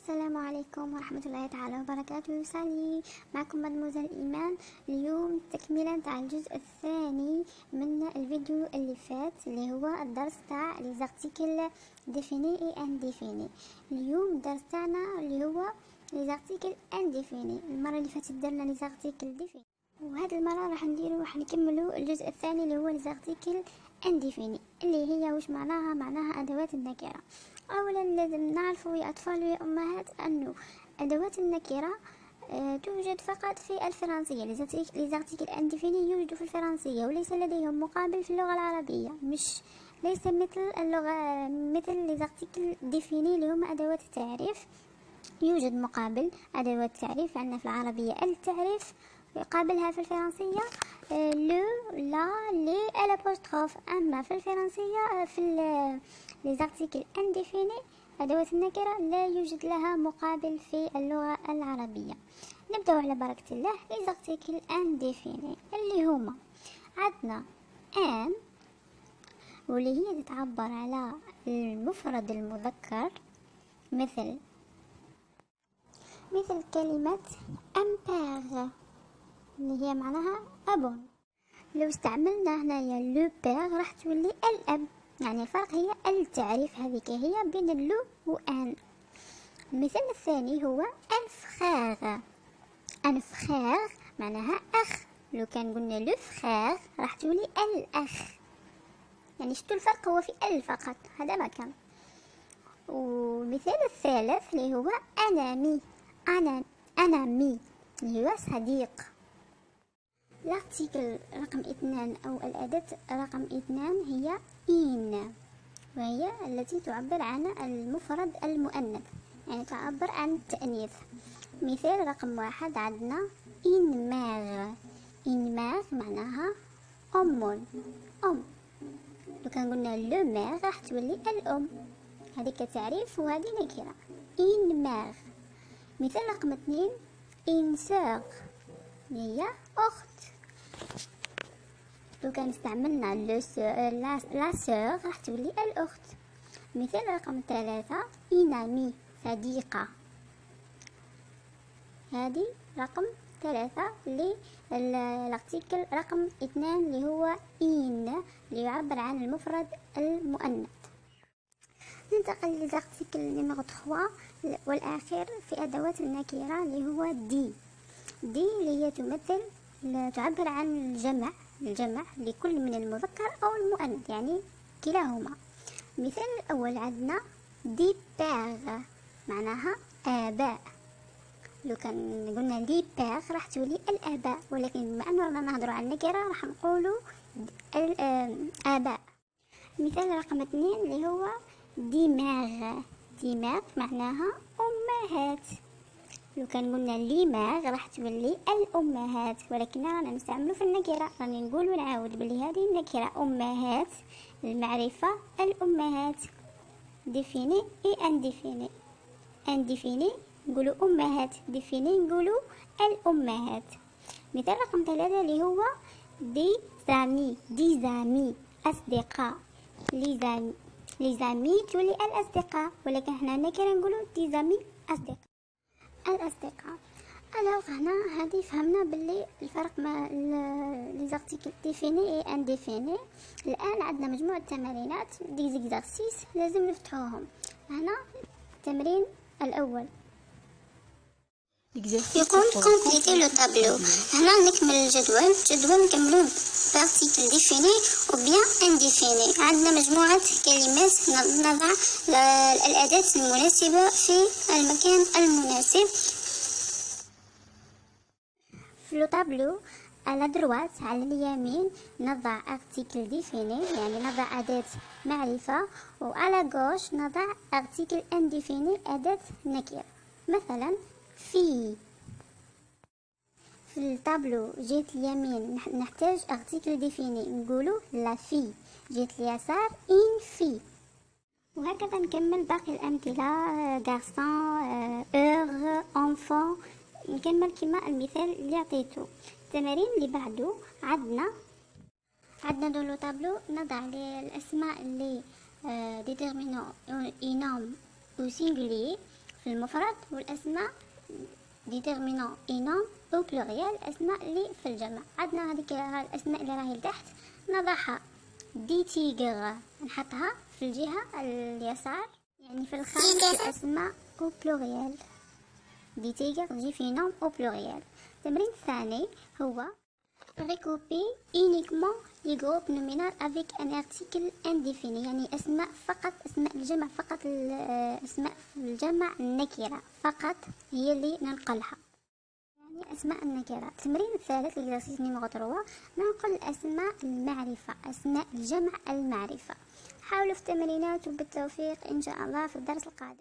السلام عليكم ورحمة الله تعالى وبركاته. سالي معكم مدموزة إيمان. اليوم تكملة تاع الجزء الثاني من الفيديو اللي فات اللي هو الدرس تاع لي زارتيكل ديفيني اي انديفيني. اليوم الدرس تاعنا اللي هو لي زارتيكل انديفيني. المرة اللي فاتت درنا لي زارتيكل ديفيني، وهذه المرة راح نكملوا الجزء الثاني اللي هو لي زارتيكل انديفيني اللي هي وش معناها أدوات النكرة. اولا لازم نعرفوا يا اطفال ويا امهات انه ادوات النكره توجد فقط في الفرنسيه. لي زارتيكل انديفيني يوجد في الفرنسيه وليس لديهم مقابل في اللغه العربيه، ليس مثل لي زارتيكل ديفيني اللي هما ادوات التعريف. يوجد مقابل ادوات التعريف عندنا في العربيه التعريف يقابلها في الفرنسيه لو لا لي الابوستروف. اما في الفرنسيه في لي زارتيكل انديفيني ادوات النكره لا يوجد لها مقابل في اللغه العربيه. نبدأ على بركه الله. لي زارتيكل انديفيني اللي هما عندنا ان واللي هي تتعبر على المفرد المذكر مثل كلمه امبير اللي هي معناها أبون. لو استعملنا هنايا لو بير راح تولي الأب، يعني الفرق هي التعريف هذيك هي بين اللو وان. المثال الثاني هو الفخاغ. الفخاغ معناها أخ. لو كان قلنا لو فخاغ راح تولي الأخ، يعني شتو الفرق هو في ال فقط، هذا ما كان. والمثال الثالث اللي هو أنامي. أنامي اللي هو صديق. الارتيكل رقم 2 أو الأداة رقم 2 هي إن، وهي التي تعبر عن المفرد المؤنث، يعني تعبر عن التأنيث. مثال رقم 1 عندنا إن ماغ. إن ماغ معناها أم. لو كان قلنا لو ماغ راح تولي الأم، هذيك تعريف وهذه نكرة. إن ماغ. مثال رقم 2 إن سوغ هي أخت. لو كان استعملنا لا سور راح تولي الأخت. مثال رقم 3 إنامي صديقة. هذه رقم 3 للارتيكل رقم 2 اللي هو إن اللي يعبر عن المفرد المؤنث. ننتقل للارتيكل نيميرو 3 والأخير في أدوات النكرة اللي هو دي اللي هي تعبر عن الجمع لكل من المذكر أو المؤنث، يعني كلاهما. مثال الأول عندنا دي بير معناها آباء. لو كان قلنا دي بير راح تولي الآباء، ولكن بما أننا رانا نهضروا عن النكرة راح نقولوا الآباء. مثال رقم 2 اللي هو ديماغ معناها أمهات. لو كان قلنا ليماغ راح تولي الأمهات، ولكن رانا نستعملو في النكرة، راني نقول ونعاود بلي هذه النكرة أمهات المعرفة الأمهات. ديفيني اي انديفيني. انديفيني نقولو أمهات، ديفيني نقولو الأمهات. مثال رقم 3 اللي هو دي زامي أصدقاء. لي زامي تولي الأصدقاء، ولكن هنا نكرة نقولو دي زامي الأصدقاء. هنا هذه فهمنا باللي الفرق ما لي زارتيكل ديفيني اي انديفيني. الآن عندنا مجموعة تمارينات دي زيكزارسيس لازم نفتحوهم. هنا التمرين الأول يقول كومبليتي لو تابلو. هنا نكمل الجدول نكملو بارتيكل ديفيني او بيان انديفيني. عندنا مجموعة كلمات نضع الأداة المناسبة في المكان المناسب. في لو تابلو على دروات على اليمين نضع ارتيكل ديفيني، يعني نضع أداة معرفة، وعلى غوش نضع ارتيكل انديفيني أداة نكرة. مثلا في الطابلو جهة اليمين نحتاج ارتيكل ديفيني، نقولو لا في. جهة اليسار إن في. وهكذا نكمل باقي الأمثلة غارسون اور انفون، نكمل كما المثال اللي عطيته. التمارين اللي بعده عندنا دو لو طابلو نضع الأسماء اللي ديتيرمينو اي نوم او سينغولي. في المفرد، والأسماء ديتيرمينون اي نوم او بلوريال، الأسماء اللي في الجمع. عندنا هذيك الأسماء اللي راهي لتحت نضعها دي تيغر، نحطها في الجهة اليسار، يعني في الخارج الأسماء او بلوريال. دي تيغر تجي في نوم او بلوريال. التمرين الثاني هو recouper uniquement les groupes nominaux avec un article indéfini، يعني أسماء فقط، أسماء الجمع فقط، أسماء الجمع النكرة فقط هي اللي ننقلها، يعني أسماء النكرة. التمرين الثالث لإكزرسيس نيميرو 3، ننقل أسماء المعرفة، أسماء الجمع المعرفة. حاولوا في التمرينات وبالتوفيق إن شاء الله في الدرس القادم.